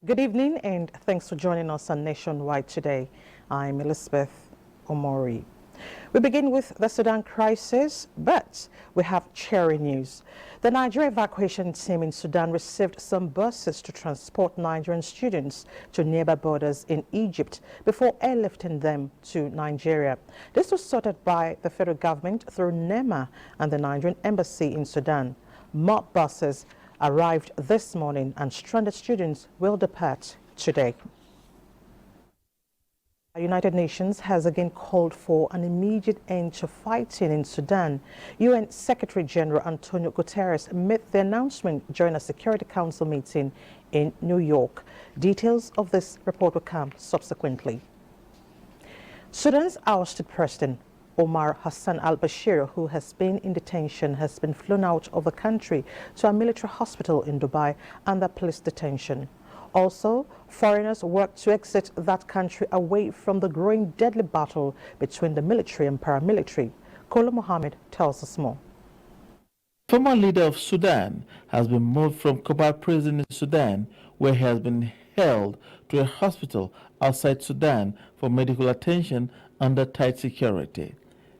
Good evening and thanks for joining us on Nationwide today. I'm Elizabeth Omori. We begin with the Sudan crisis, but we have cheering news. The Nigerian evacuation team in Sudan received some buses to transport Nigerian students to nearby borders in Egypt before airlifting them to Nigeria. This was sorted by the federal government through NEMA and the Nigerian embassy in Sudan. More buses arrived this morning and stranded students will depart today. The United Nations has again called for an immediate end to fighting in Sudan. UN Secretary General Antonio Guterres made the announcement during a Security Council meeting in New York. Details of this report will come subsequently. Sudan's ousted president, Omar Hassan al-Bashir, who has been in detention, has been flown out of the country to a military hospital in Dubai under police detention. Also, foreigners work to exit that country away from the growing deadly battle between the military and paramilitary. Kola Mohammed tells us more. Former leader of Sudan has been moved from Kobar prison in Sudan, where he has been held, to a hospital outside Sudan for medical attention under tight security.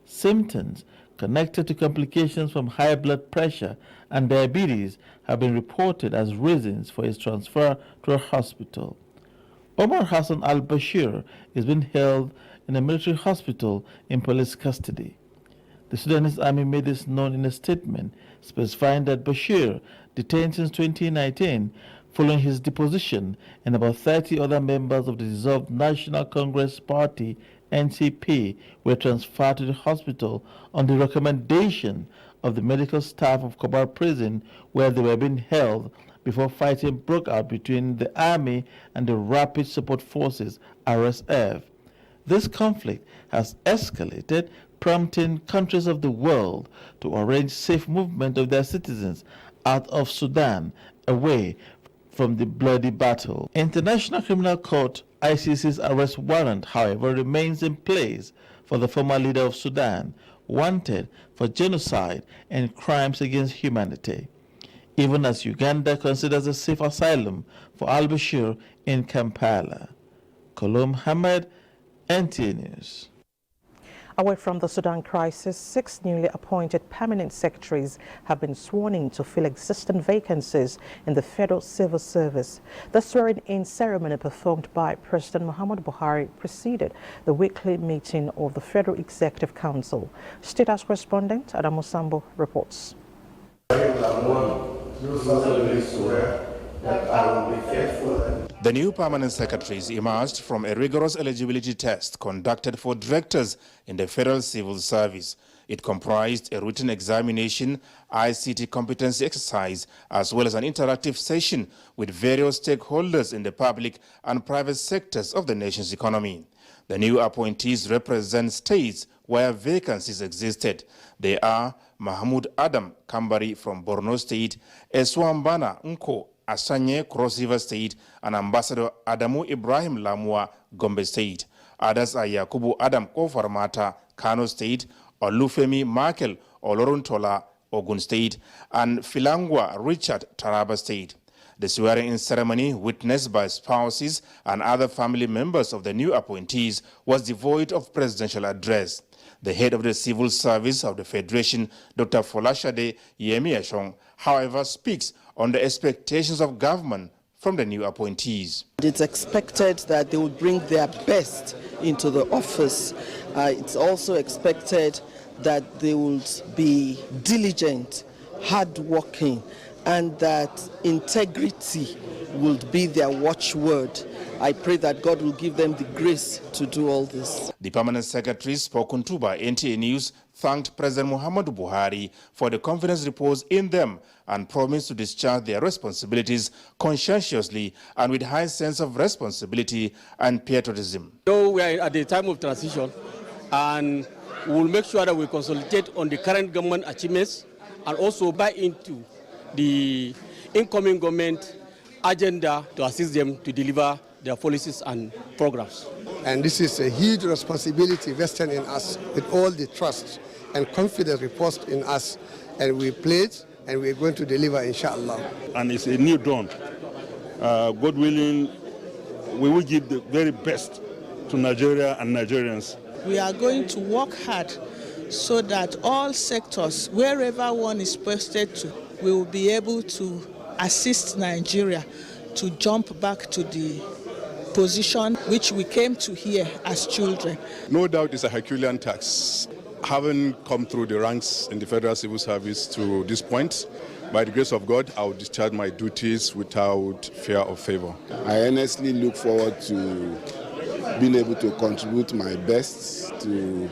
Symptoms connected to complications from high blood pressure and diabetes have been reported as reasons for his transfer to a hospital. Omar Hassan al-Bashir is being held in a military hospital in police custody. The Sudanese army made this known in a statement specifying that Bashir, detained since 2019, following his deposition, and about 30 other members of the dissolved National Congress Party NCP were transferred to the hospital on the recommendation of the medical staff of Kobar prison, where they were being held before fighting broke out between the army and the Rapid Support Forces RSF. This conflict has escalated, prompting countries of the world to arrange safe movement of their citizens out of Sudan, away from the bloody battle. International Criminal Court ICC's arrest warrant, however, remains in place for the former leader of Sudan, wanted for genocide and crimes against humanity, even as Uganda considers a safe asylum for al-Bashir in Kampala. Kola Mohammed, NTA News. Away from the Sudan crisis, 6 newly appointed permanent secretaries have been sworn in to fill existing vacancies in the federal civil service. The swearing-in ceremony performed by President Muhammadu Buhari preceded the weekly meeting of the Federal Executive Council. State House correspondent Adamu Sambo reports. The new permanent secretaries emerged from a rigorous eligibility test conducted for directors in the Federal Civil Service. It comprised a written examination, ICT competency exercise, as well as an interactive session with various stakeholders in the public and private sectors of the nation's economy. The new appointees represent states where vacancies existed. They are Mahmoud Adam Kambari from Borno State, Eswambana Nko Asanye, Cross River State, and Ambassador Adamu Ibrahim Lamwa, Gombe State. Others are Yakubu Adam Kofarmata, Kano State, Olufemi Makel Oloruntola, Ogun State, and Filangwa Richard, Taraba State. The swearing-in ceremony, witnessed by spouses and other family members of the new appointees, was devoid of presidential address. The head of the Civil Service of the Federation, Dr. Folashade Yemi Eshong, however, speaks on the expectations of government from the new appointees. It's expected that they will bring their best into the office. It's also expected that they will be diligent, hardworking, and that integrity will be their watchword. I pray that God will give them the grace to do all this. The permanent secretary, spoken to by NTA News, thanked President Muhammadu Buhari for the confidence reposed in them and promised to discharge their responsibilities conscientiously and with high sense of responsibility and patriotism. So we are at the time of transition, and we will make sure that we consolidate on the current government achievements and also buy into the incoming government agenda to assist them to deliver their policies and programs. And this is a huge responsibility vested in us with all the trust and confidence reposed in us. And we pledge and we're going to deliver, inshallah. And it's a new dawn. God willing, we will give the very best to Nigeria and Nigerians. We are going to work hard so that all sectors, wherever one is posted to, we will be able to assist Nigeria to jump back to the position which we came to here as children. No doubt it's a Herculean task. Having come through the ranks in the Federal Civil Service to this point, by the grace of God, I will discharge my duties without fear or favor. I honestly look forward to being able to contribute my best to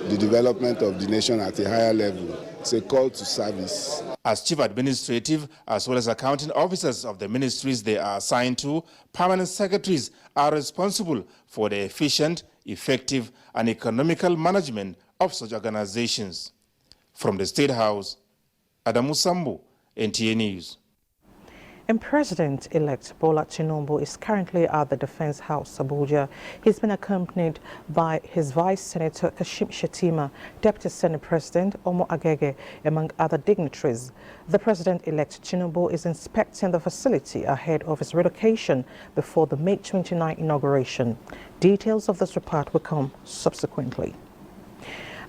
the development of the nation at a higher level. It's a call to service. As chief administrative as well as accounting officers of the ministries they are assigned to, permanent secretaries are responsible for the efficient, effective, and economical management of such organizations. From the State House, Adamu Sambu, NTA News. And President-elect Bola Tinubu is currently at the Defense House, Abuja. He's been accompanied by his Vice Senator Kashim Shettima, Deputy Senate President Omo Agege, among other dignitaries. The President-elect Tinubu is inspecting the facility ahead of his relocation before the May 29 inauguration. Details of this report will come subsequently.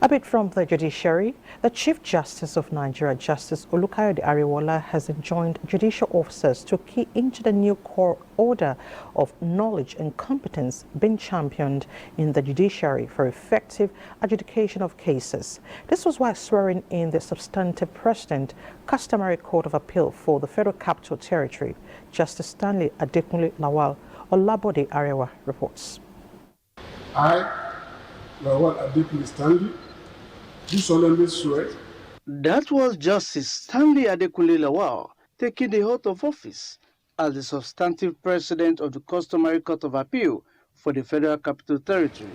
A bit from the Judiciary, the Chief Justice of Nigeria, Justice Olukayode Ariwola, has enjoined judicial officers to key into the new core order of knowledge and competence being championed in the judiciary for effective adjudication of cases. This was while swearing in the substantive President, Customary Court of Appeal for the Federal Capital Territory. Justice Stanley Adekunle Lawal Olabode Arewa reports. I, Lawal Adekunle Stanley, do solemnly swear. That was Justice Stanley Adekunle Lawal taking the oath of office as the substantive President of the Customary Court of Appeal for the Federal Capital Territory.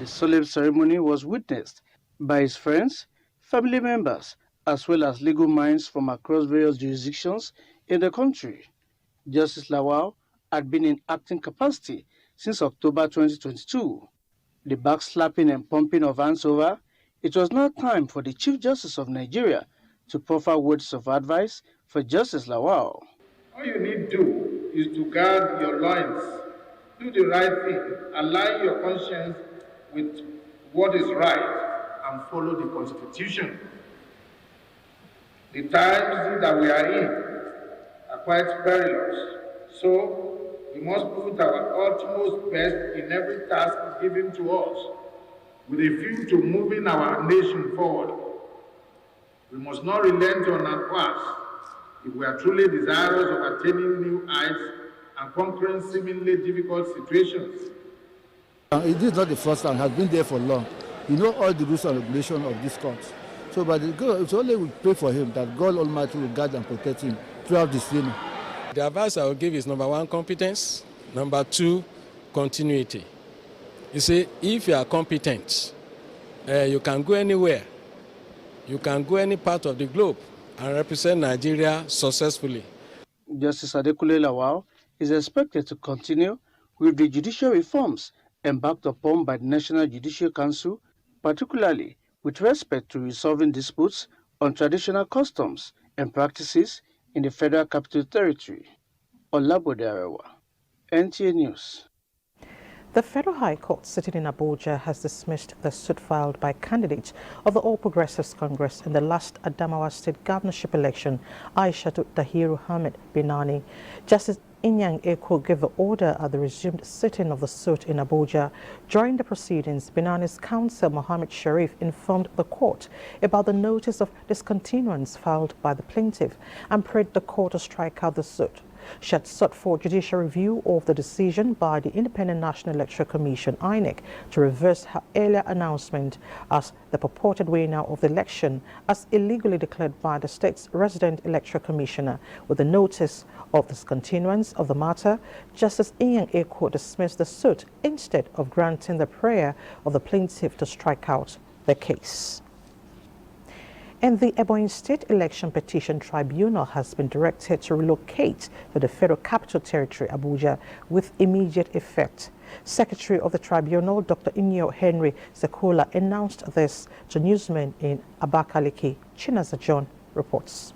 The solemn ceremony was witnessed by his friends, family members, as well as legal minds from across various jurisdictions in the country. Justice Lawal had been in acting capacity since October 2022. The backslapping and pumping of hands over, it was now time for the Chief Justice of Nigeria to proffer words of advice for Justice Lawal. All you need to do is to guard your loins, do the right thing, align your conscience with what is right, and follow the Constitution. The times that we are in are quite perilous, so we must put our utmost best in every task given to us, with a view to moving our nation forward. We must not relent on our past if we are truly desirous of attaining new heights and conquering seemingly difficult situations. It is not the first time, has been there for long. You know all the rules and regulations of this court. So, but it's only we pray for him that God Almighty will guide and protect him throughout this journey. The advice I will give is number one, competence. Number two, continuity. You see, if you are competent, you can go anywhere. You can go any part of the globe and represent Nigeria successfully. Justice Adekunle Lawal is expected to continue with the judicial reforms embarked upon by the National Judicial Council, particularly with respect to resolving disputes on traditional customs and practices in the Federal Capital Territory. Olabode Arewa, NTA News. The Federal High Court sitting in Abuja has dismissed the suit filed by candidates of the All Progressives Congress in the last Adamawa State governorship election, Aishatu Dahiru Hamid Binani. Justice Inyang Eko gave the order at the resumed sitting of the suit in Abuja. During the proceedings, Binani's counsel Mohammed Sharif informed the court about the notice of discontinuance filed by the plaintiff and prayed the court to strike out the suit. She had sought for judicial review of the decision by the Independent National Electoral Commission, INEC, to reverse her earlier announcement as the purported winner of the election as illegally declared by the state's resident electoral commissioner. With the notice of discontinuance of the matter, Justice Inyang Eko dismissed the suit instead of granting the prayer of the plaintiff to strike out the case. And the Ebonyi State Election Petition Tribunal has been directed to relocate to the Federal Capital Territory, Abuja, with immediate effect. Secretary of the Tribunal, Dr. Inyo Henry Sekola, announced this to newsmen in Abakaliki. Chinaza John reports.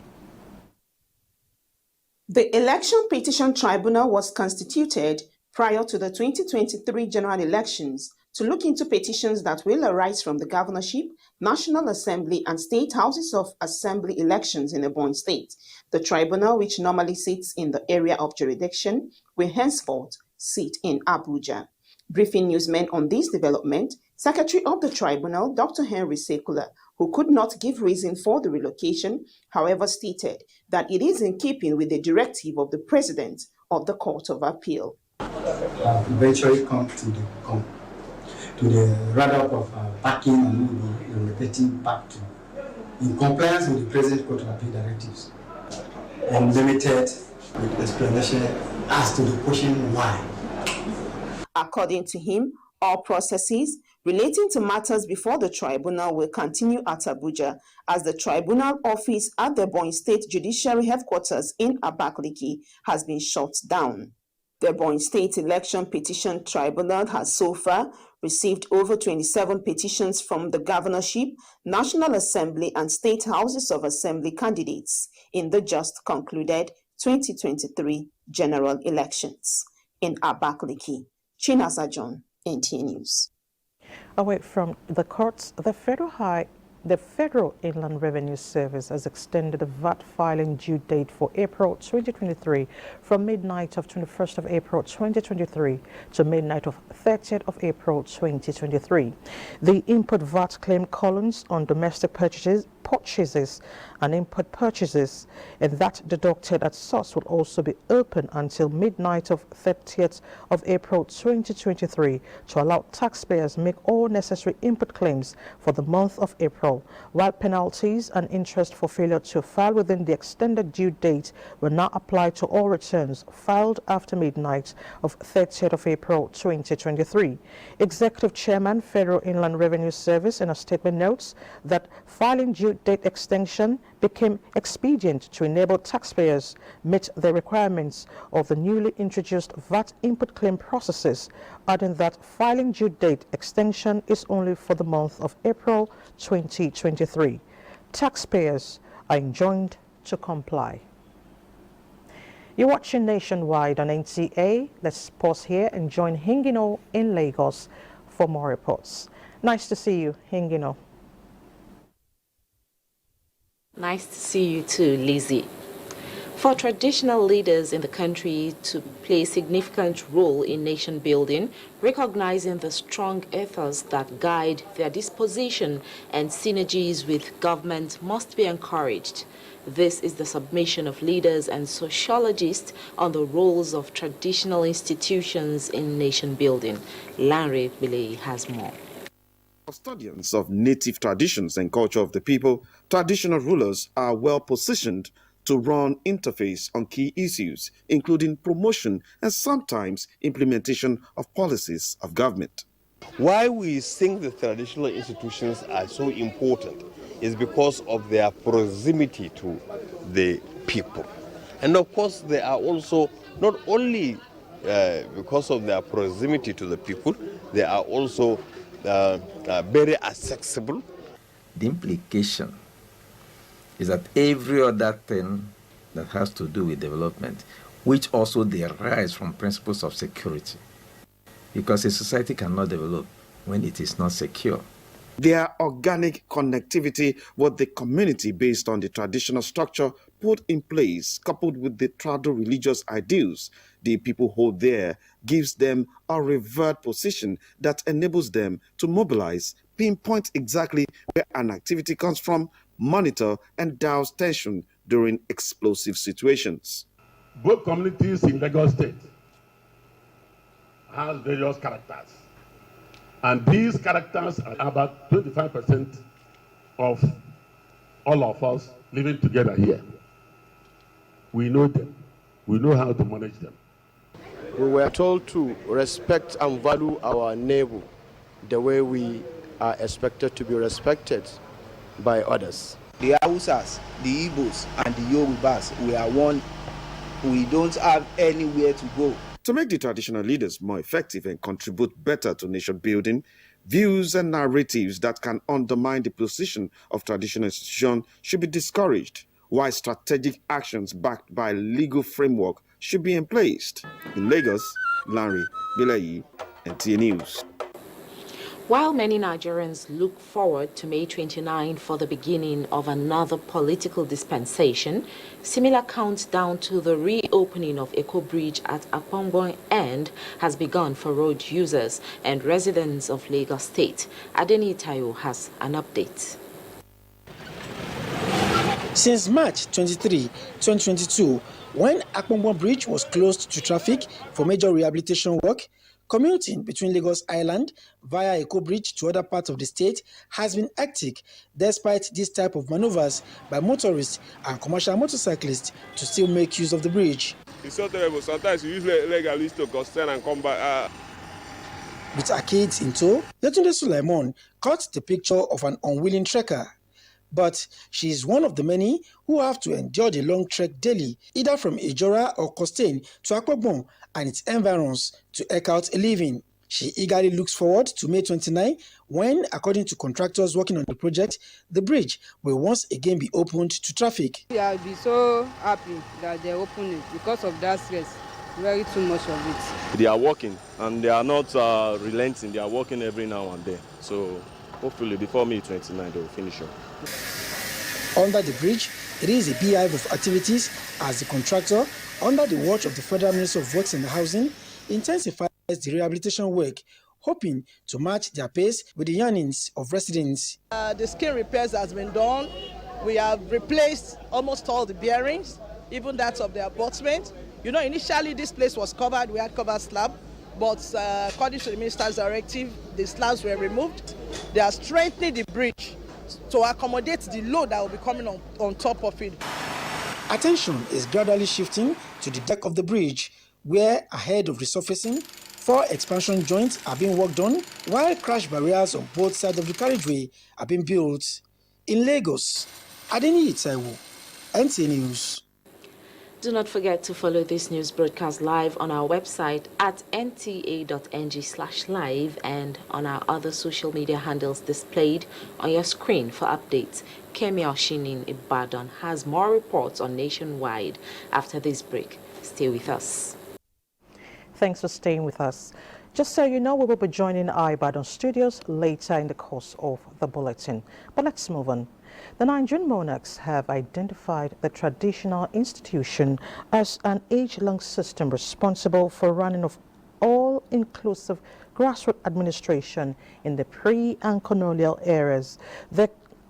The Election Petition Tribunal was constituted prior to the 2023 general elections to look into petitions that will arise from the governorship, National Assembly, and State Houses of Assembly elections in Ebonyi State. The tribunal, which normally sits in the area of jurisdiction, will henceforth sit in Abuja. Briefing newsmen on this development, Secretary of the Tribunal, Dr. Henry Sekula, who could not give reason for the relocation, however, stated that it is in keeping with the directive of the President of the Court of Appeal. Eventually come to the wrap-up of packing and relocating back to, in compliance with the present Court of Appeal directives, and limited with explanation as to the question why. According to him, all processes relating to matters before the tribunal will continue at Abuja, as the tribunal office at the Ebonyi State Judiciary headquarters in Abakaliki has been shut down. The Ebonyi State Election Petition Tribunal has so far received over 27 petitions from the governorship, National Assembly, and State Houses of Assembly candidates in the just concluded 2023 general elections. In Abakaliki, Chinasa John, NTA News. Away from the courts, the Federal Inland Revenue Service has extended the VAT filing due date for April 2023 from midnight of 21st of April 2023 to midnight of 30th of April 2023. The input VAT claim columns on domestic purchases and import purchases, and that deducted at source will also be open until midnight of 30th of April 2023 to allow taxpayers make all necessary input claims for the month of April, while penalties and interest for failure to file within the extended due date will now apply to all returns filed after midnight of 30th of April 2023. Executive Chairman, Federal Inland Revenue Service, in a statement notes that filing due date extension became expedient to enable taxpayers meet the requirements of the newly introduced VAT input claim processes, adding that filing due date extension is only for the month of April 2023. Taxpayers are enjoined to comply. You're watching Nationwide on NTA. Let's pause here and join Hingino in Lagos for more reports. Nice to see you, Hingino. Nice to see you too, Lizzie. For traditional leaders in the country to play a significant role in nation building, recognizing the strong ethos that guide their disposition and synergies with government must be encouraged. This is the submission of leaders and sociologists on the roles of traditional institutions in nation building. Larry Billy has more. Custodians of native traditions and culture of the people, traditional rulers are well positioned to run interface on key issues, including promotion and sometimes implementation of policies of government. Why we think the traditional institutions are so important is because of their proximity to the people. And of course, they are also not only because of their proximity to the people, they are also very accessible. The implication is that every other thing that has to do with development, which also derives from principles of security, because a society cannot develop when it is not secure. Their organic connectivity with the community based on the traditional structure put in place, coupled with the trado-religious ideals the people hold there, gives them a revered position that enables them to mobilize, pinpoint exactly where an activity comes from, monitor and douse tension during explosive situations. Both communities in Lagos State have various characters. And these characters are about 25% of all of us living together here. We know them. We know how to manage them. We were told to respect and value our neighbor the way we are expected to be respected by others. The Hausas, the Igbos, and the Yorubas, we are one. We don't have anywhere to go. To make the traditional leaders more effective and contribute better to nation building, views and narratives that can undermine the position of traditional institutions should be discouraged. why strategic actions backed by legal framework should be in place. In Lagos, Lanre Belayi, NTA News. While many Nigerians look forward to May 29 for the beginning of another political dispensation, similar countdown to the reopening of Eko Bridge at Akwa Ibom end has begun for road users and residents of Lagos State. Adeni Tayo has an update. Since March 23, 2022, when Akwa Ibom Bridge was closed to traffic for major rehabilitation work, commuting between Lagos Island via Eko Bridge to other parts of the state has been hectic despite this type of maneuvers by motorists and commercial motorcyclists to still make use of the bridge. It's so terrible. Sometimes you use legalists to consent and come back. With arcades in tow, Yetunde Sulaiman caught the picture of an unwilling trekker. But she is one of the many who have to endure the long trek daily, either from Ijora or Costain to Akwa Ibom and its environs to eke out a living. She eagerly looks forward to May 29 when, according to contractors working on the project, the bridge will once again be opened to traffic. I'll be so happy that they opened it because of that stress. Very too much of it. They are working and they are not relenting. They are working every now and then. So hopefully before May 29 they will finish up. Under the bridge, it is a beehive of activities as the contractor, under the watch of the Federal Ministry of Works and Housing, intensifies the rehabilitation work, hoping to match their pace with the yearnings of residents. The skin repairs has been done. We have replaced almost all the bearings, even that of the abutment. You know, initially this place was covered, we had covered slab, but according to the minister's directive, the slabs were removed. They are strengthening the bridge to accommodate the load that will be coming on top of it. Attention is gradually shifting to the deck of the bridge, where ahead of resurfacing, 4 expansion joints are being worked on, while crash barriers on both sides of the carriageway are being built. In Lagos, Adeni Taiwo, NTA News. Do not forget to follow this news broadcast live on our website at nta.ng/live and on our other social media handles displayed on your screen for updates. Kemi Oshin in Ibadan has more reports on Nationwide after this break. Stay with us. Thanks for staying with us. Just so you know, we will be joining our Ibadan studios later in the course of the bulletin. But let's move on. The Nigerian Monarchs have identified the traditional institution as an age-long system responsible for running of all-inclusive grassroots administration in the pre- and colonial eras.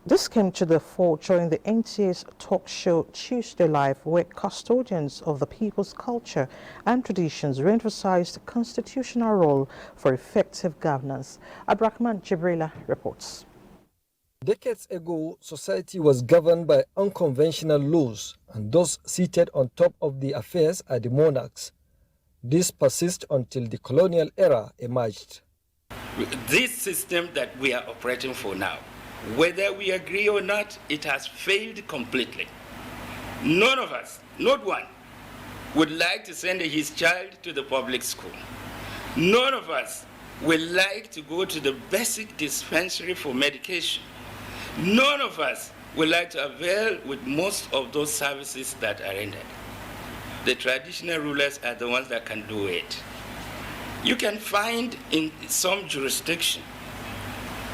This came to the fore during the NTA's talk show Tuesday Live, where custodians of the people's culture and traditions re-emphasized the constitutional role for effective governance. Abrahman Jibrila reports. Decades ago, society was governed by unconventional laws, and those seated on top of the affairs are the monarchs. This persists until the colonial era emerged. This system that we are operating for now, whether we agree or not, it has failed completely. None of us, not one, would like to send his child to the public school. None of us would like to go to the basic dispensary for medication. None of us would like to avail with most of those services that are rendered. The traditional rulers are the ones that can do it. You can find in some jurisdiction,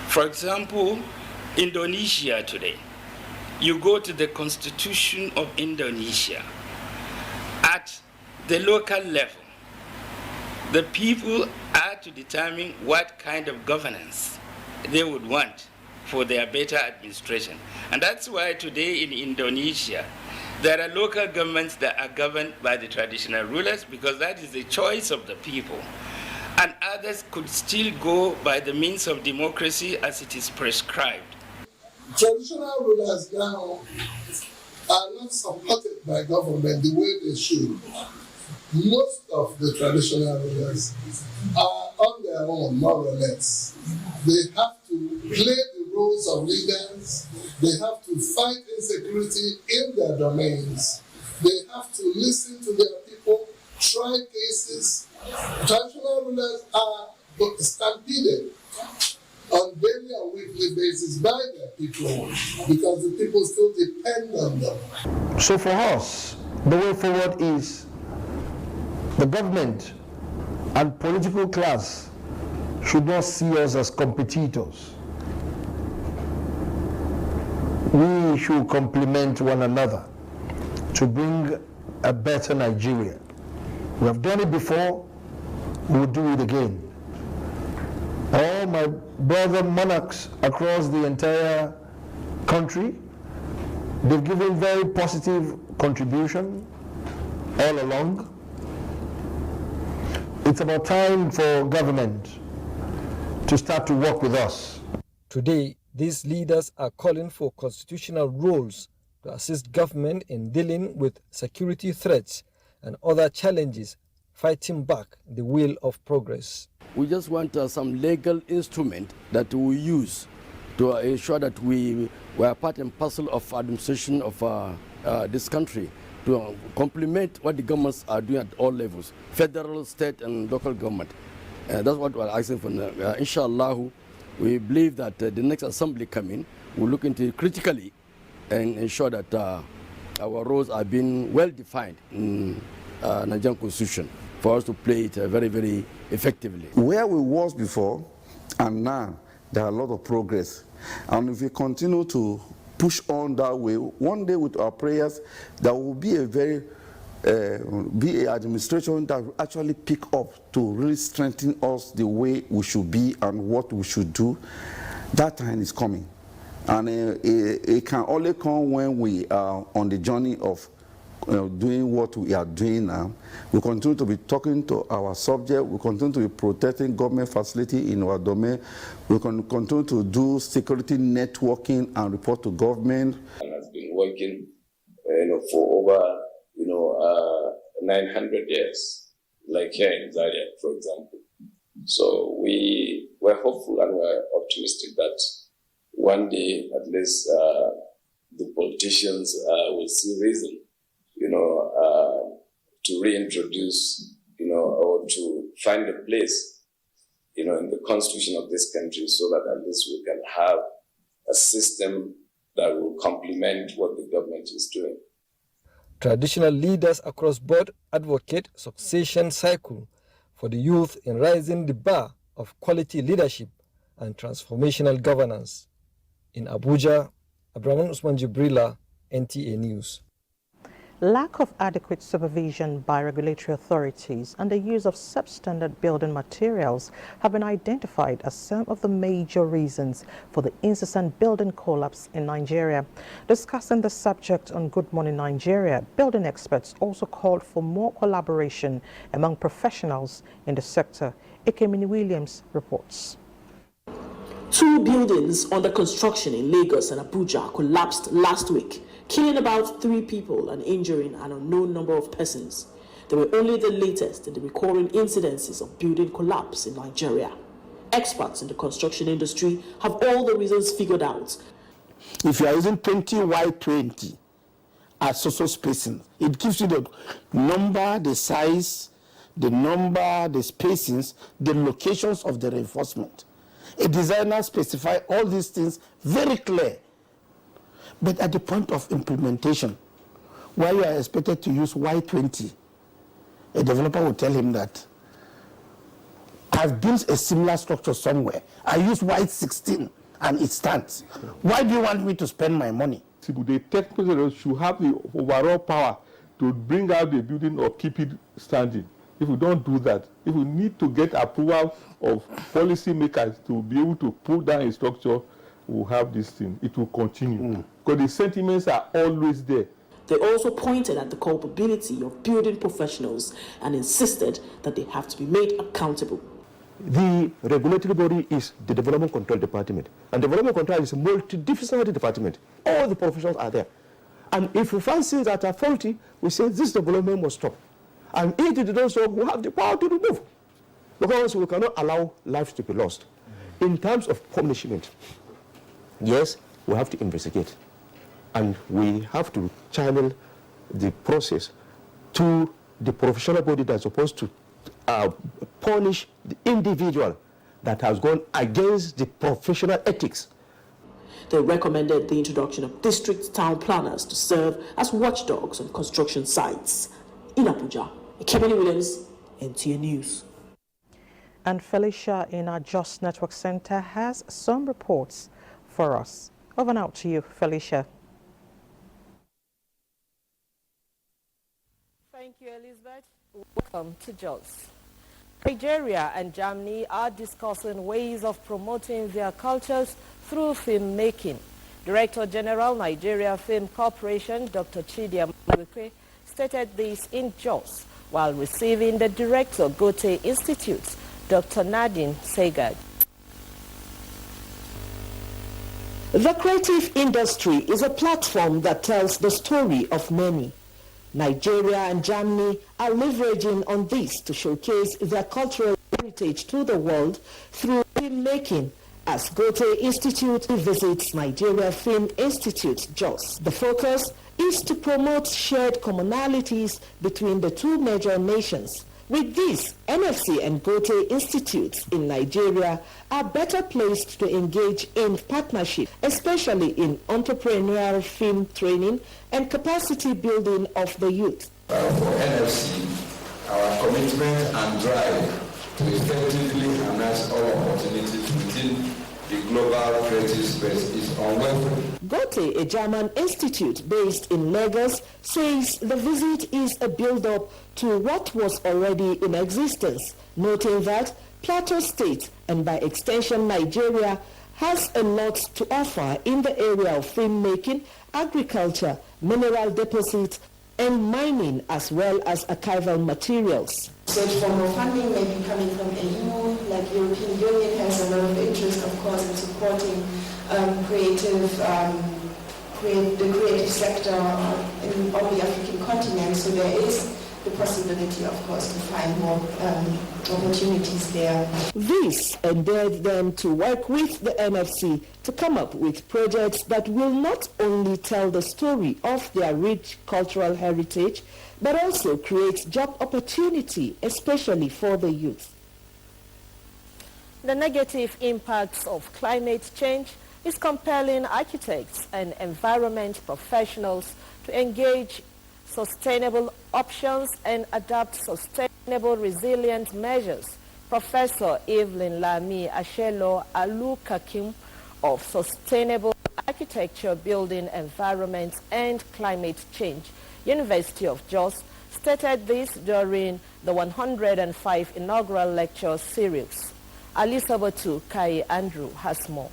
for example, Indonesia today, you go to the Constitution of Indonesia. At the local level, the people are to determine what kind of governance they would want for their better administration. And that's why today in Indonesia, there are local governments that are governed by the traditional rulers, because that is the choice of the people. And others could still go by the means of democracy as it is prescribed. Traditional rulers now are not supported by government the way they should. Most of the traditional rulers are on their own, more or less. They have to play the roles of leaders. They have to fight insecurity in their domains. They have to listen to their people, try cases. Traditional rulers are stampeded on daily and weekly basis by their people because the people still depend on them. So for us, the way forward is the government and political class should not see us as competitors. We should complement one another to bring a better Nigeria. We have done it before, we will do it again. All my brother monarchs across the entire country, they've given very positive contribution all along. It's about time for government to start to work with us. Today, these leaders are calling for constitutional roles to assist government in dealing with security threats and other challenges, fighting back the will of progress. We just want some legal instrument that we use to ensure that we are part and parcel of administration of this country, to complement what the governments are doing at all levels, federal, state, and local government. That's what we're asking for. Inshallah, we believe that the next assembly coming will look into it critically and ensure that our roles are being well defined in Nigerian Constitution for us to play it very, very effectively. Where we was before and now, there are a lot of progress. And if we continue to push on that way, one day with our prayers, there will be a very be an administration that will actually pick up to really strengthen us the way we should be and what we should do. That time is coming. And it can only come when we are on the journey of doing what we are doing now. We continue to be talking to our subject. We continue to be protecting government facility in our domain. We can continue to do security networking and report to government. And has been working, for over 900 years, like here in Zaria, for example. So we're hopeful and we're optimistic that one day, at least, the politicians will see reason, to reintroduce, or to find a place, in the constitution of this country, so that at least we can have a system that will complement what the government is doing. Traditional leaders across board advocate succession cycle for the youth in raising the bar of quality leadership and transformational governance. In Abuja, Abraham Usman Jibrila, NTA News. Lack of adequate supervision by regulatory authorities and the use of substandard building materials have been identified as some of the major reasons for the incessant building collapse in Nigeria. Discussing the subject on Good Morning Nigeria, building experts also called for more collaboration among professionals in the sector. Eko Williams reports. 2 buildings under construction in Lagos and Abuja collapsed last week, killing about 3 people and injuring an unknown number of persons. They were only the latest in the recurring incidences of building collapse in Nigeria. Experts in the construction industry have all the reasons figured out. If you are using 20x20 as social spacing, it gives you the number, the size, the number, the spacings, the locations of the reinforcement. A designer specifies all these things very clear. But at the point of implementation, where you are expected to use Y20, a developer will tell him that I've built a similar structure somewhere. I use Y16 and it stands. Why do you want me to spend my money? The technical should have the overall power to bring out the building or keep it standing. If we don't do that, if we need to get approval of policy makers to be able to pull down a structure, we'll have this thing. It will continue. Because the sentiments are always there. They also pointed at the culpability of building professionals and insisted that they have to be made accountable. The regulatory body is the Development Control Department. And Development Control is a multidisciplinary department. All the professionals are there. And if we find things that are faulty, we say this development must stop. And if it does so, we have the power to remove. Because we cannot allow lives to be lost. In terms of punishment, yes, we have to investigate. And we have to channel the process to the professional body that's supposed to punish the individual that has gone against the professional ethics. They recommended the introduction of district town planners to serve as watchdogs on construction sites. In Abuja, Kevin Williams, NTA News. And Felicia in our Just Network Center has some reports for us. Over now to you, Felicia. Thank you, Elizabeth. Welcome to Jos. Nigeria and Germany are discussing ways of promoting their cultures through filmmaking. Director General Nigeria Film Corporation, Dr. Chidi Amaduekwe, stated this in Jos while receiving the Director Goethe Institute, Dr. Nadine Segad. The creative industry is a platform that tells the story of many. Nigeria and Germany are leveraging on this to showcase their cultural heritage to the world through filmmaking, as Goethe Institute visits Nigeria Film Institute, Jos. The focus is to promote shared commonalities between the two major nations. With this, NFC and Goethe Institutes in Nigeria are better placed to engage in partnership, especially in entrepreneurial film training and capacity building of the youth. For NFC, our commitment and drive to effectively harness all opportunities within the global creative space is unwavering. Goethe, a German institute based in Lagos, says the visit is a build-up to what was already in existence, noting that Plateau State, and by extension Nigeria, has a lot to offer in the area of filmmaking, agriculture, mineral deposits, and mining, as well as archival materials. Such form of funding may be coming from EU, like European Union has a lot of interest, of course, in supporting the creative sector on the African continent. So there is the possibility, of course, to find more opportunities there. This endeared them to work with the NFC to come up with projects that will not only tell the story of their rich cultural heritage, but also create job opportunity, especially for the youth. The negative impacts of climate change is compelling architects and environment professionals to engage sustainable options and adopt sustainable resilient measures. Professor Evelyn Lami Ashelo Alukakim of Sustainable Architecture, Building Environment and Climate Change, University of Jos, stated this during the 105 inaugural lecture series. Alisabatu Kai Andrew has more.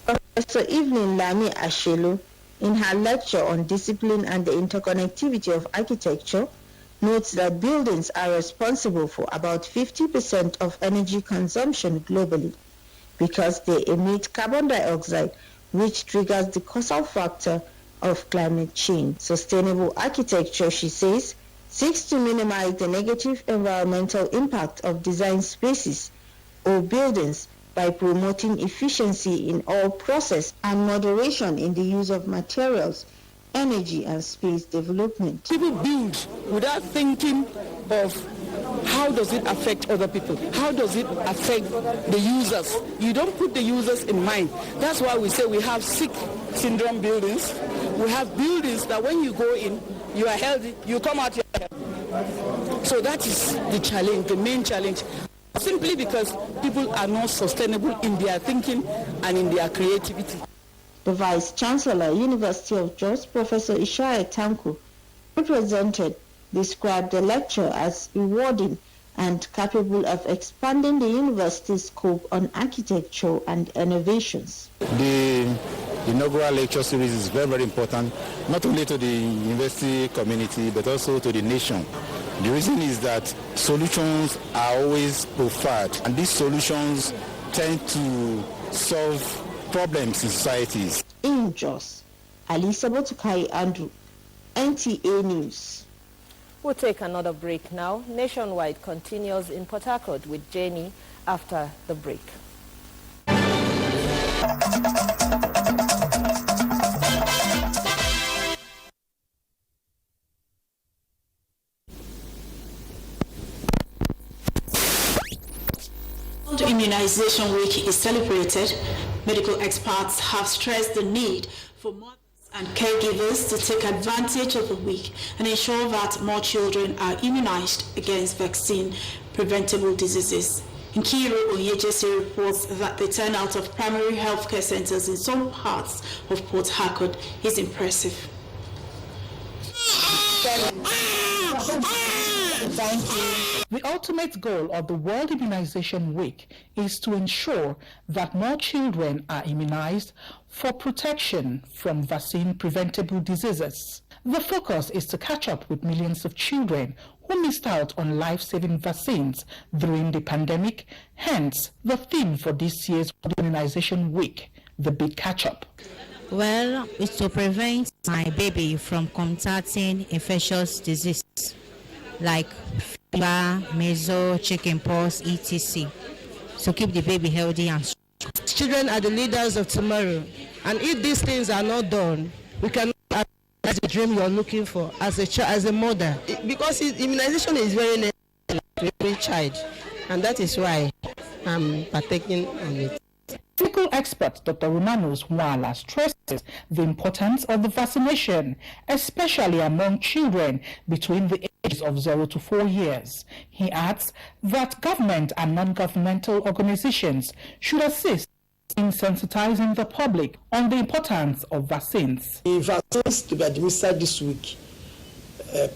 Professor Evelyn Lami Ashelo, in her lecture on discipline and the interconnectivity of architecture, notes that buildings are responsible for about 50% of energy consumption globally because they emit carbon dioxide, which triggers the causal factor of climate change. Sustainable architecture, she says, seeks to minimize the negative environmental impact of design spaces or buildings by promoting efficiency in all process and moderation in the use of materials, energy and space development. People build without thinking of how does it affect other people? How does it affect the users? You don't put the users in mind. That's why we say we have sick syndrome buildings. We have buildings that when you go in, you are healthy, you come out, you are healthy. So that is the challenge, the main challenge. Simply because people are not sustainable in their thinking and in their creativity. The Vice Chancellor, University of Jos, Professor Ishaya Tanko, represented, described the lecture as rewarding and capable of expanding the university's scope on architecture and innovations. The inaugural lecture series is very, very important, not only to the university community, but also to the nation. The reason is that solutions are always preferred, and these solutions tend to solve problems in societies. In Jos, Alisa Botukai Andrew, NTA News. We'll take another break now. Nationwide continues in Port Harcourt with Jenny after the break. Immunization Week is celebrated. Medical experts have stressed the need for mothers and caregivers to take advantage of the week and ensure that more children are immunized against vaccine-preventable diseases. Nkiru Onyejesi reports that the turnout of primary healthcare centers in some parts of Port Harcourt is impressive. The ultimate goal of the World Immunization Week is to ensure that more children are immunized for protection from vaccine-preventable diseases. The focus is to catch up with millions of children who missed out on life-saving vaccines during the pandemic, hence the theme for this year's World Immunization Week, the Big Catch-Up. Well, it's to prevent my baby from contracting infectious diseases like fever, measles, chickenpox, etc. So keep the baby healthy and strong. Children are the leaders of tomorrow, and if these things are not done, we cannot achieve the dream you're looking for as a mother. Because immunization is very necessary to every child, and that is why I'm partaking on it. Medical expert Dr. Romanos Wala stresses the importance of the vaccination, especially among children between the ages of 0 to 4 years. He adds that government and non-governmental organizations should assist in sensitizing the public on the importance of vaccines. The vaccines to be administered this week,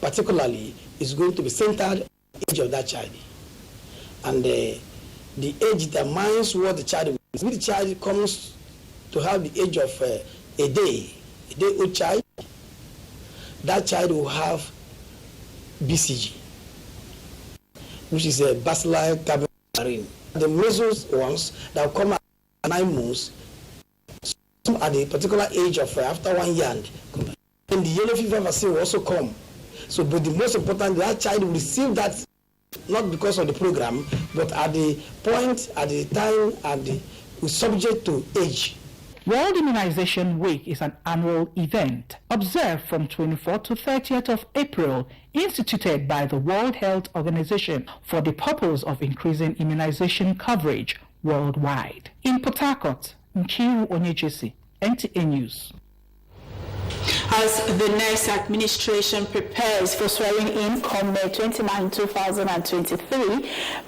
particularly, is going to be centered on the age of that child. And the age determines what the child will. If the child comes to have the age of a day-old child, that child will have BCG, which is a bacillus caveolin. The measles ones that will come at 9 months, some at the particular age of after 1 year, and the yellow fever vaccine will also come. So, but the most important, that child will receive that not because of the program, but at the point, at the time, subject to age. World Immunization Week is an annual event observed from 24th to 30th of April, instituted by the World Health Organization for the purpose of increasing immunization coverage worldwide. In Port Harcourt, Nkiru Onyejesi, NTA News. As the next administration prepares for swearing in come May 29, 2023,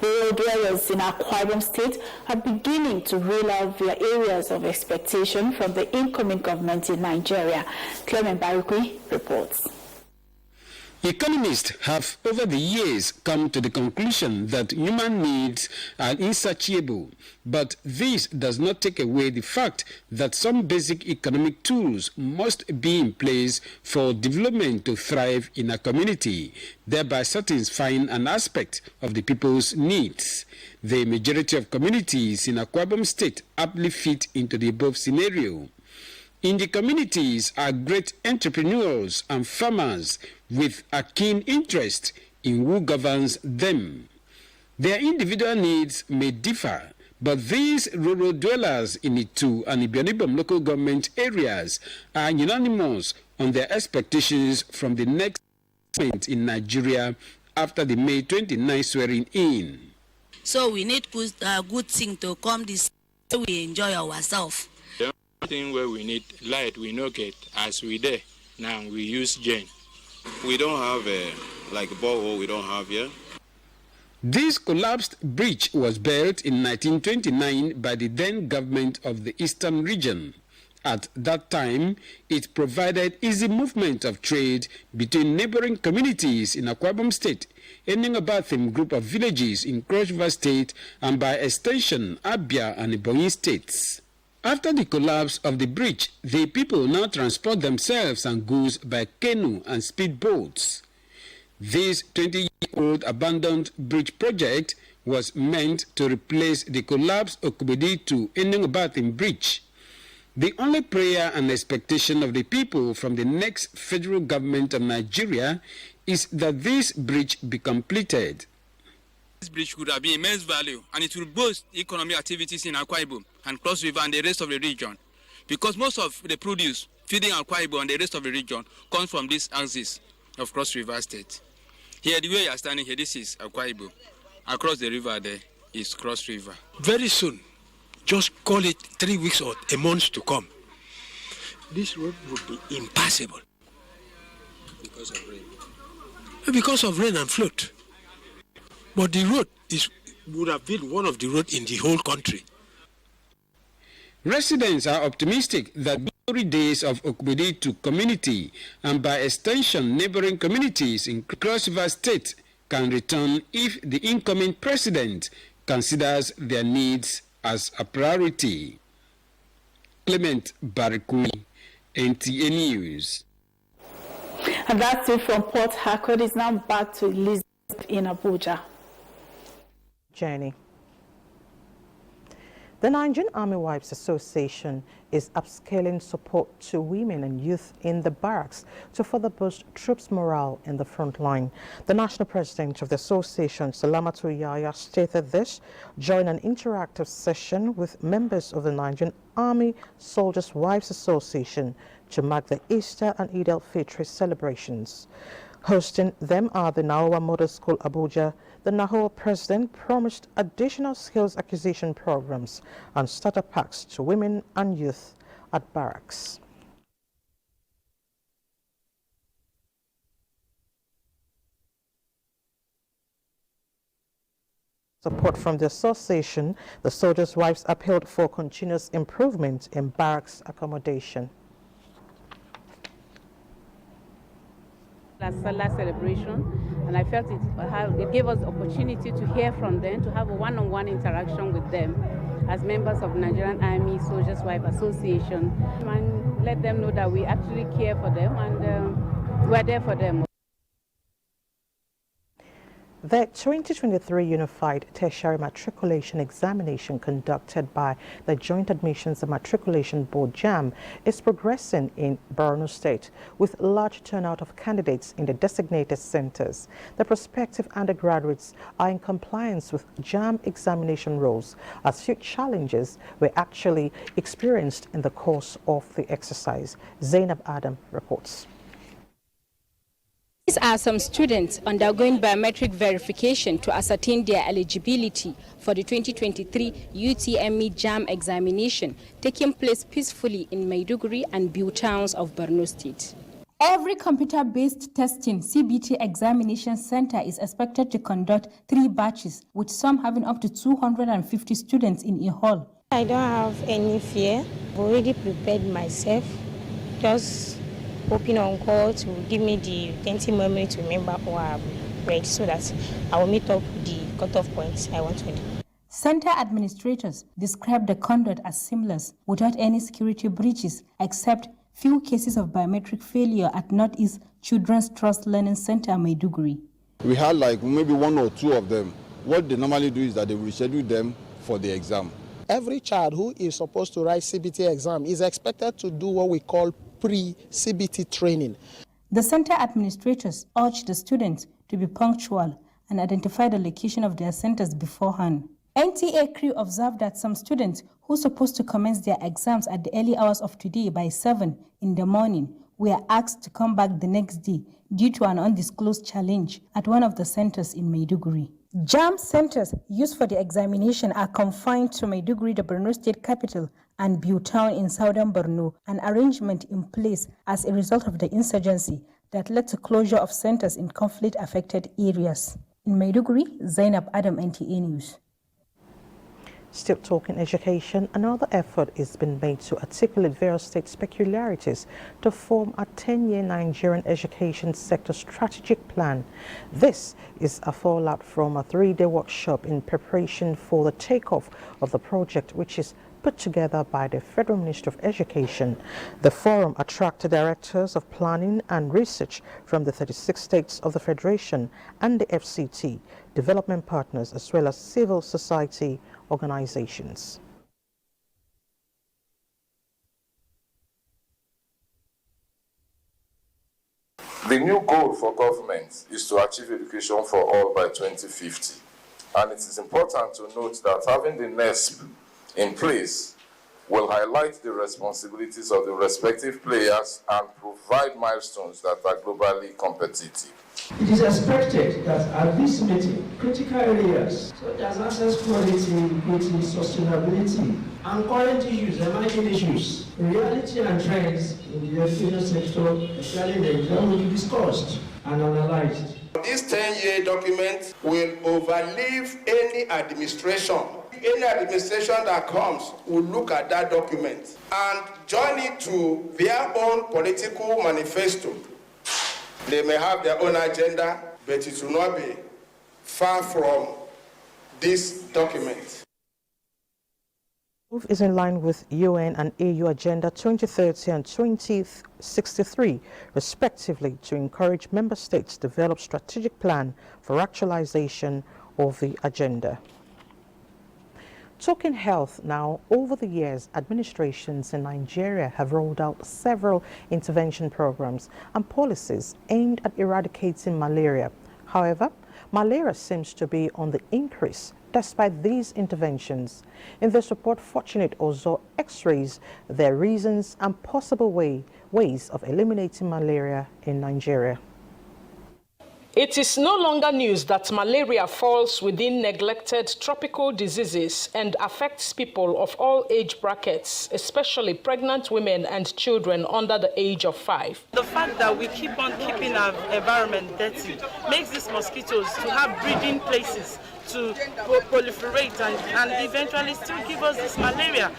rural dwellers in Akwa Ibom State are beginning to rule out their areas of expectation from the incoming government in Nigeria. Clement Barukwi reports. Economists have over the years come to the conclusion that human needs are insatiable, but this does not take away the fact that some basic economic tools must be in place for development to thrive in a community, thereby satisfying an aspect of the people's needs. The majority of communities in Akwa Ibom State aptly fit into the above scenario. In the communities are great entrepreneurs and farmers with a keen interest in who governs them. Their individual needs may differ, but these rural dwellers in Itu and Ibom local government areas are unanimous on their expectations from the next government in Nigeria after the May 29 swearing in. So we need good thing to come this so we enjoy ourselves. Thing where we need light, we no get. As we there now, we use gen. We don't have like a borehole. We don't have here. This collapsed bridge was built in 1929 by the then government of the Eastern region. At that time, it provided easy movement of trade between neighboring communities in Akwa Ibom State, ending about a group of villages in Cross River State and by extension Abia and Ebonyi states. After the collapse of the bridge, the people now transport themselves and goods by canoe and speedboats. This 20-year-old abandoned bridge project was meant to replace the collapsed Okubedi to Enengobatin Bridge. The only prayer and expectation of the people from the next federal government of Nigeria is that this bridge be completed. This bridge could have been immense value, and it will boost economic activities in Akwa Ibom and Cross River and the rest of the region, because most of the produce feeding Akwa Ibom and the rest of the region comes from this axis of Cross River State. Here, the way you are standing here, this is Akwa Ibom. Across the river there is Cross River. Very soon, just call it 3 weeks or a month to come, this road would be impassable. Because of rain? Because of rain and flood. But the road would have been one of the roads in the whole country. Residents are optimistic that glory days of Okubedi to community and by extension neighboring communities in Cross River State can return if the incoming president considers their needs as a priority. Clement Barikui, NTA News. And that's it from Port Harcourt. It's now back to Elizabeth in Abuja. Jenny. The Nigerian Army Wives Association is upscaling support to women and youth in the barracks to further boost troops' morale in the front line. The national president of the association, Salamatu Yaya, stated this during an interactive session with members of the Nigerian Army Soldiers' Wives Association to mark the Easter and Eid al-Fitr celebrations. Hosting them are the Nahoa Model School, Abuja. The Nahoa president promised additional skills acquisition programs and starter packs to women and youth at barracks. Support from the association, the soldiers' wives appealed for continuous improvement in barracks accommodation. Salah celebration, and I felt it gave us the opportunity to hear from them, to have a one-on-one interaction with them as members of Nigerian Army Soldiers' Wife Association, and let them know that we actually care for them and we're there for them. The 2023 Unified Tertiary Matriculation Examination conducted by the Joint Admissions and Matriculation Board JAMB is progressing in Borno State with large turnout of candidates in the designated centers. The prospective undergraduates are in compliance with JAMB examination rules as few challenges were actually experienced in the course of the exercise. Zainab Adam reports. These are some students undergoing biometric verification to ascertain their eligibility for the 2023 UTME JAMB examination taking place peacefully in Maiduguri and Biu towns of Borno State. Every computer-based testing CBT examination center is expected to conduct 3 batches, with some having up to 250 students in a hall. I don't have any fear. I've already prepared myself. Just hoping on God to give me the plenty memory to remember what I've read so that I will meet up with the cutoff points I want to do. Center administrators described the conduct as seamless without any security breaches except few cases of biometric failure at Northeast Children's Trust Learning Center, Maiduguri. We had like maybe 1 or 2 of them. What they normally do is that they reschedule them for the exam. Every child who is supposed to write CBT exam is expected to do what we call pre-CBT training. The center administrators urged the students to be punctual and identify the location of their centers beforehand. NTA crew observed that some students who were supposed to commence their exams at the early hours of today by 7 in the morning were asked to come back the next day due to an undisclosed challenge at one of the centers in Maiduguri. JAMB centers used for the examination are confined to Maiduguri, the Borno State capital, and Biu town in southern Borno, an arrangement in place as a result of the insurgency that led to closure of centers in conflict-affected areas. In Maiduguri, Zainab Adam, NTA News. Still talking education, another effort is being made to articulate various states' peculiarities to form a 10-year Nigerian education sector strategic plan. This is a fallout from a 3-day workshop in preparation for the takeoff of the project, which is put together by the Federal Ministry of Education. The forum attracted directors of planning and research from the 36 states of the Federation and the FCT, development partners, as well as civil society organizations. The new goal for government is to achieve education for all by 2050. And it is important to note that having the NESP in place will highlight the responsibilities of the respective players and provide milestones that are globally competitive. It is expected that at this meeting, critical areas such as access quality, equity, sustainability, and current issues, emerging issues, reality and trends in the education sector, especially in Nigeria, will be discussed and analyzed. This 10-year document will overleave any administration. Any administration that comes will look at that document and join it to their own political manifesto. They may have their own agenda, but it will not be far from this document. Is in line with UN and AU Agenda 2030 and 2063, respectively, to encourage member states to develop strategic plan for actualization of the agenda. Talking health now, over the years, administrations in Nigeria have rolled out several intervention programs and policies aimed at eradicating malaria. However, malaria seems to be on the increase despite these interventions. In this report, Fortunate Ozo x-rays their reasons and possible ways of eliminating malaria in Nigeria. It is no longer news that malaria falls within neglected tropical diseases and affects people of all age brackets, especially pregnant women and children under the age of 5. The fact that we keep on keeping our environment dirty makes these mosquitoes to have breeding places to proliferate and eventually still give us this malaria.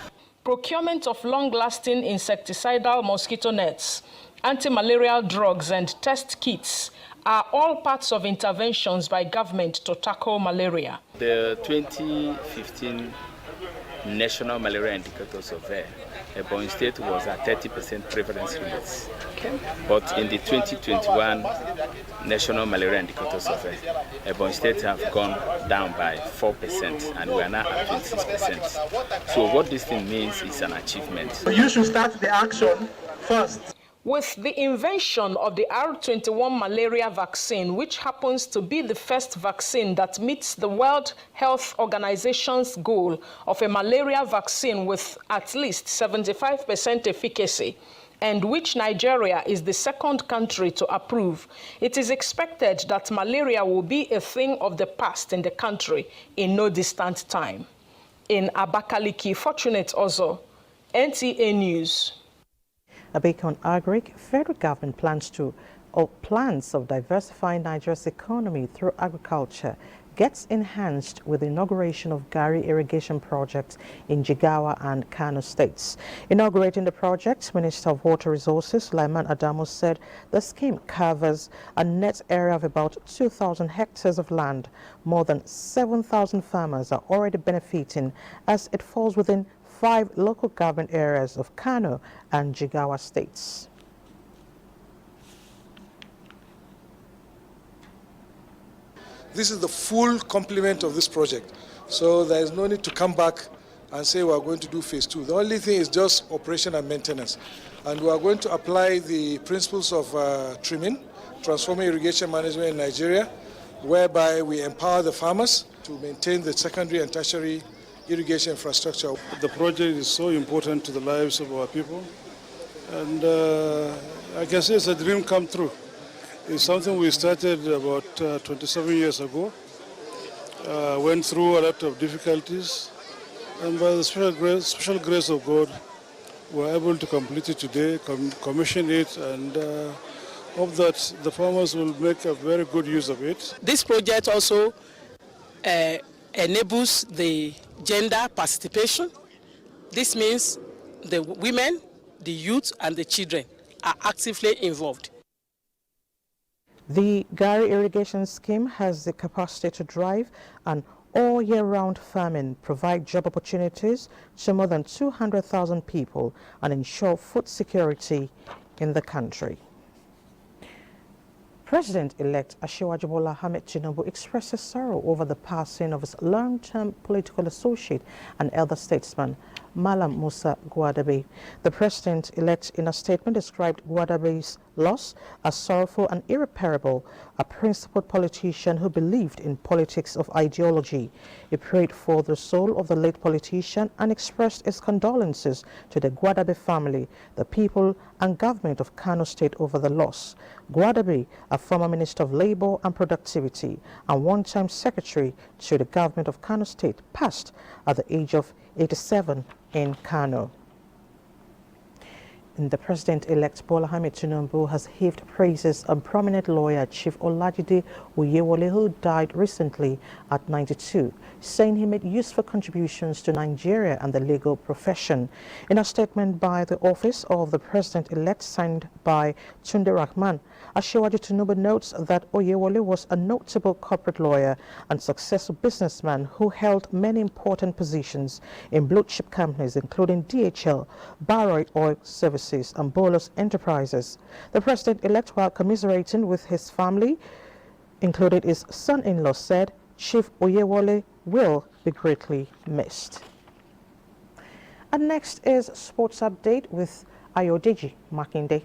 Procurement of long-lasting insecticidal mosquito nets, anti-malarial drugs and test kits are all parts of interventions by government to tackle malaria. The 2015 National Malaria Indicator Survey, Ebonyi State was at 30% prevalence rates. Okay. But in the 2021 National Malaria Indicator Survey, Ebonyi State have gone down by 4% and we are now at 26%. So what this thing means is an achievement. You should start the action first. With the invention of the R21 malaria vaccine, which happens to be the first vaccine that meets the World Health Organization's goal of a malaria vaccine with at least 75% efficacy, and which Nigeria is the second country to approve, it is expected that malaria will be a thing of the past in the country in no distant time. In Abakaliki, Fortunate Ozo, NTA News. A beacon Agric, federal government plans of diversifying Nigeria's economy through agriculture gets enhanced with the inauguration of Gari irrigation project in Jigawa and Kano states. Inaugurating the project, Minister of Water Resources Sulaiman Adamu said the scheme covers a net area of about 2,000 hectares of land. More than 7,000 farmers are already benefiting as it falls within 5 local government areas of Kano and Jigawa states. This is the full complement of this project. So there is no need to come back and say we are going to do phase 2. The only thing is just operation and maintenance. And we are going to apply the principles of trimming, transforming irrigation management in Nigeria, whereby we empower the farmers to maintain the secondary and tertiary irrigation infrastructure. The project is so important to the lives of our people, and I can say it's a dream come true. It's something we started about 27 years ago, went through a lot of difficulties, and by the special grace of God, we're able to complete it today, commission it, and hope that the farmers will make a very good use of it. This project also enables the gender participation. This means the women, the youth, and the children are actively involved. The Gari irrigation scheme has the capacity to drive an all-year-round farming, provide job opportunities to more than 200,000 people, and ensure food security in the country. President-elect Asiwaju Bola Ahmed Tinubu expresses sorrow over the passing of his long-term political associate and elder statesman, Malam Musa Gwadabe. The president-elect in a statement described Gwadabe's loss as sorrowful and irreparable, a principled politician who believed in politics of ideology. He prayed for the soul of the late politician and expressed his condolences to the Gwadabe family, the people and government of Kano State over the loss. Gwadabe, a former Minister of Labour and Productivity and one-time Secretary to the government of Kano State, passed at the age of 87 in Kano. The President-elect Bola Ahmed Tinubu has heaped praises on prominent lawyer Chief Olajide Oyewole, who died recently at 92, saying he made useful contributions to Nigeria and the legal profession. In a statement by the office of the President-elect signed by Tunde Rahman, Asiwaju Tinubu notes that Oyewole was a notable corporate lawyer and successful businessman who held many important positions in blue-chip companies including DHL, Barrow Oil Services, and Bolus Enterprises. The President-elect, while commiserating with his family, including his son-in-law, said Chief Oyewole will be greatly missed. And next is Sports Update with Ayodeji Makinde.